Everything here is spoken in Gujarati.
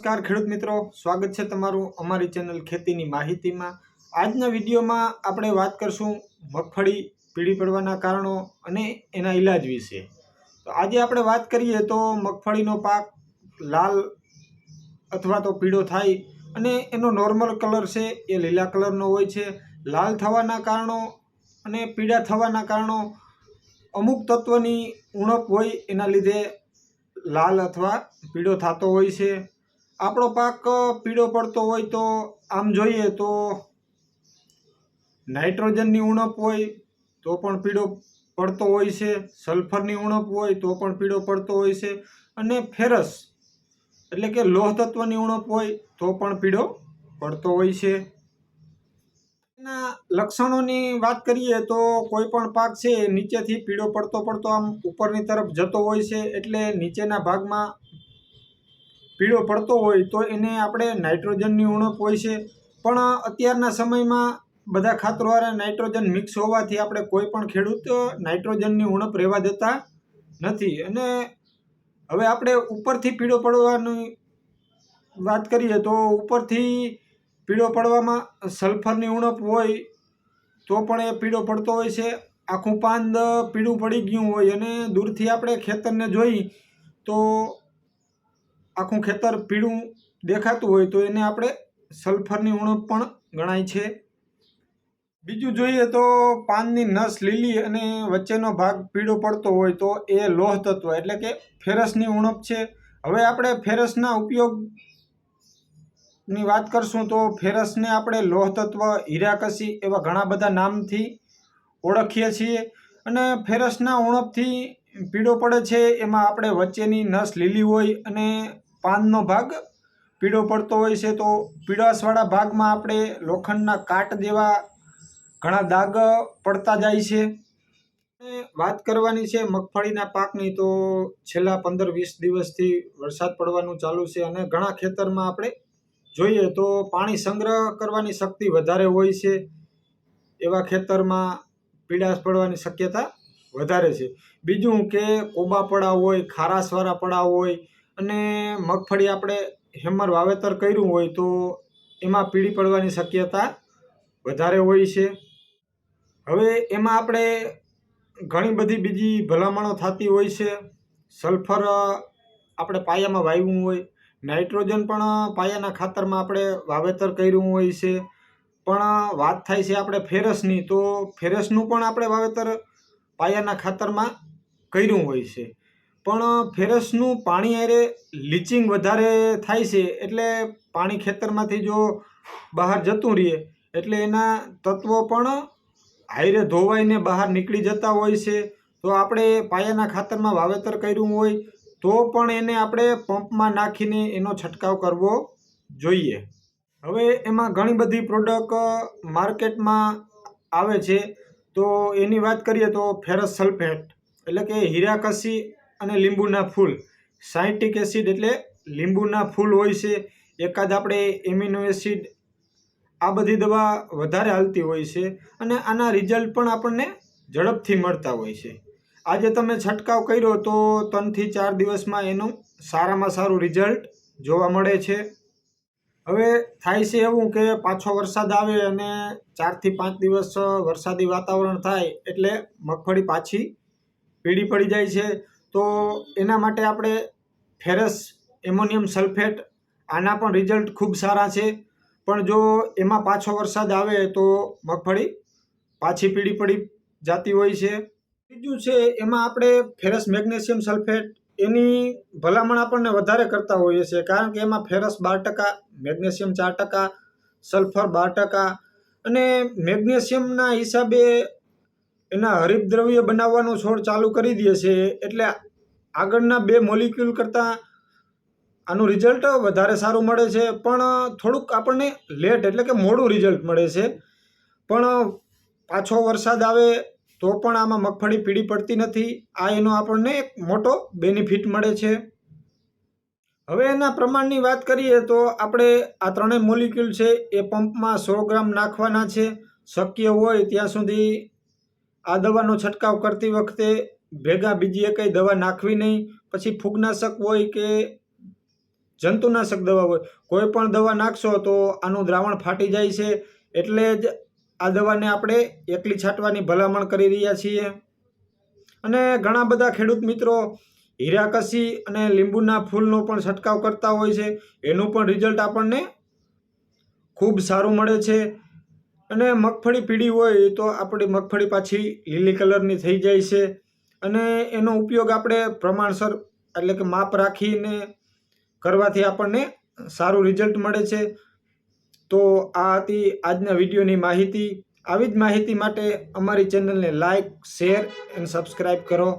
નમસ્કાર ખેડૂત મિત્રો, સ્વાગત છે તમારું અમારી ચેનલ ખેતીની માહિતીમાં। આજના વિડીયોમાં આપણે વાત કરશું મગફળી પીળી પડવાના કારણો અને એના ઈલાજ વિશે। તો આજે આપણે વાત કરીએ તો મગફળીનો પાક લાલ અથવા તો પીળો થાય અને એનો નોર્મલ કલર છે એ લીલા કલરનો હોય છે। લાલ થવાના કારણો અને પીળા થવાના કારણો અમુક તત્વની ઉણપ હોય એના લીધે લાલ અથવા પીળો થતો હોય છે। આપણો પાક પીળો પડતો હોય તો આમ જોઈએ તો નાઇટ્રોજનની ઉણપ હોય તો પણ પીળો પડતો હોય છે, સલ્ફરની ઉણપ હોય તો પણ પીળો પડતો હોય છે અને ફેરસ એટલે કે લોહ તત્વની ઉણપ હોય તો પણ પીળો પડતો હોય છે। એના લક્ષણોની વાત કરીએ તો કોઈ પણ પાક છે નીચેથી પીળો પડતો પડતો આમ ઉપરની તરફ જતો હોય છે, એટલે નીચેના ભાગમાં પીળો પડતો હોય તો એને આપણે નાઇટ્રોજનની ઉણપ હોય છે। પણ અત્યારના સમયમાં બધા ખાતરવાળા નાઇટ્રોજન મિક્સ હોવાથી આપણે કોઈ પણ ખેડૂત નાઇટ્રોજનની ઉણપ રહેવા દેતા નથી। અને હવે આપણે ઉપરથી પીળો પડવાની વાત કરીએ તો ઉપરથી પીળો પડવામાં સલ્ફરની ઉણપ હોય તો પણ એ પીળો પડતો હોય છે। આખું પાંદ પીળું પડી ગયું હોય અને દૂરથી આપણે ખેતરને જોઈ તો આખું ખેતર પીળું દેખાતું હોય તો એને આપણે સલ્ફરની ઉણપ પણ ગણાય છે। બીજું જોઈએ તો પાનની નસ લીલી અને વચ્ચેનો ભાગ પીળો પડતો હોય તો એ લોહ તત્વ એટલે કે ફેરસની ઉણપ છે। હવે આપણે ફેરસના ઉપયોગની વાત કરશું તો ફેરસને આપણે લોહ તત્વ, હીરાકસી એવા ઘણા બધા નામથી ઓળખીએ છીએ। અને ફેરસના ઉણપથી પીળો પડે છે એમાં આપણે વચ્ચેની નસ લીલી હોય અને પાનનો ભાગ પીળો પડતો હોય છે તો પીળાશવાળા ભાગમાં આપણે લોખંડના કાટ જેવા ઘણા દાગ પડતા જાય છે। વાત કરવાની છે મગફળીના પાકની તો છેલ્લા 15-20 દિવસથી વરસાદ પડવાનું ચાલુ છે અને ઘણા ખેતરમાં આપણે જોઈએ તો પાણી સંગ્રહ કરવાની શક્તિ વધારે હોય છે એવા ખેતરમાં પીળાશ પડવાની શક્યતા વધારે છે। બીજું કે કોબા પડાવ હોય, ખારાશવાળા પડાવ હોય અને મગફળી આપણે હેમર વાવેતર કર્યું હોય તો એમાં પીળી પડવાની શક્યતા વધારે હોય છે। હવે એમાં આપણે ઘણી બધી બીજી ભલામણો થતી હોય છે। સલ્ફર આપણે પાયામાં વાવ્યું હોય, નાઇટ્રોજન પણ પાયાના ખાતરમાં આપણે વાવેતર કર્યું હોય છે, પણ વાત થાય છે આપણે ફેરસની તો ફેરસનું પણ આપણે વાવેતર પાયાના ખાતરમાં કર્યું હોય છે, પણ ફેરસનું પાણી હારે લીચિંગ વધારે થાય છે એટલે પાણી ખેતરમાંથી જો બહાર જતું રહે એટલે એના તત્વો પણ હારે ધોવાઈને બહાર નીકળી જતા હોય છે। તો આપણે પાયાના ખાતરમાં વાવેતર કર્યું હોય તો પણ એને આપણે પંપમાં નાખીને એનો છંટકાવ કરવો જોઈએ। હવે એમાં ઘણી બધી પ્રોડક્ટ માર્કેટમાં આવે છે તો એની વાત કરીએ તો ફેરસ સલ્ફેટ એટલે કે હીરાકસી અને લીંબુના ફૂલ, સાયટ્રિક એસિડ એટલે લીંબુના ફૂલ હોય છે, એકાદ આપણે એમિનો એસિડ, આ બધી દવા વધારે હાલતી હોય છે અને આના રિઝલ્ટ પણ આપણને ઝડપથી મળતા હોય છે। આજે તમે છંટકાવ કર્યો તો 3 થી 4 દિવસમાં એનું સારામાં સારું રિઝલ્ટ જોવા મળે છે। હવે થાય છે એવું કે પાછો વરસાદ આવે અને 4 થી 5 દિવસ વરસાદી વાતાવરણ થાય એટલે મગફળી પાછી પીળી પડી જાય છે। તો એના માટે આપણે ફેરસ એમોનિયમ સલ્ફેટ આના પણ રિઝલ્ટ ખૂબ સારા છે, પણ જો એમાં પાછો વરસાદ આવે તો મગફળી પાછી પીળી પડી જતી હોય છે। બીજું છે એમાં આપણે ફેરસ મેગ્નેશિયમ સલ્ફેટ એની ભલામણ આપણને વધારે કરતા હોઈએ છીએ, કારણ કે એમાં ફેરસ 12%, મેગ્નેશિયમ 4%, સલ્ફર 12% અને મેગ્નેશિયમના હિસાબે એના હરિતદ્રવ્ય બનાવવાનો છોડ ચાલુ કરી દે છે, એટલે આગળના 2 મોલિક્યુલ કરતાં આનું રિઝલ્ટ વધારે સારું મળે છે, પણ થોડુંક આપણને લેટ એટલે કે મોડું રિઝલ્ટ મળે છે। પણ પાછો વરસાદ આવે તો પણ આમાં મગફળી પીળી પડતી નથી, આ એનો આપણને એક મોટો બેનિફિટ મળે છે। હવે એના પ્રમાણની વાત કરીએ તો આપણે આ 3 મોલિક્યુલ છે એ પંપમાં 100 ગ્રામ નાખવાના છે। શક્ય હોય ત્યાં સુધી આ દવાનો છંટકાવ કરતી વખતે ભેગા બીજી એકેય દવા નાખવી નહીં। પછી ફૂગનાશક હોય કે જંતુનાશક દવા હોય. કોઈ પણ દવા નાખશો તો આનું દ્રાવણ ફાટી જાય છે, એટલે જ આ દવાને આપણે એકલી છાંટવાની ભલામણ કરી રહ્યા છીએ. અને ઘણા બધા ખેડૂત મિત્રો હીરાકસી અને લીંબુના ફૂલનો પણ છંટકાવ કરતા હોય છે. એનું પણ રિઝલ્ટ આપણને ખૂબ સારું મળે છે. અને મગફળી પીળી હોય તો આપણી મગફળી પાછી લીલી કલરની થઈ જાય છે. અને એનો ઉપયોગ આપણે પ્રમાણસર એટલે કે માપ રાખીને કરવાથી આપણને સારું રિઝલ્ટ મળે છે. તો આ હતી આજના વિડીયોની માહિતી. આવી જ માહિતી માટે અમારી ચેનલને લાઇક, શેર અને સબસ્ક્રાઈબ કરો.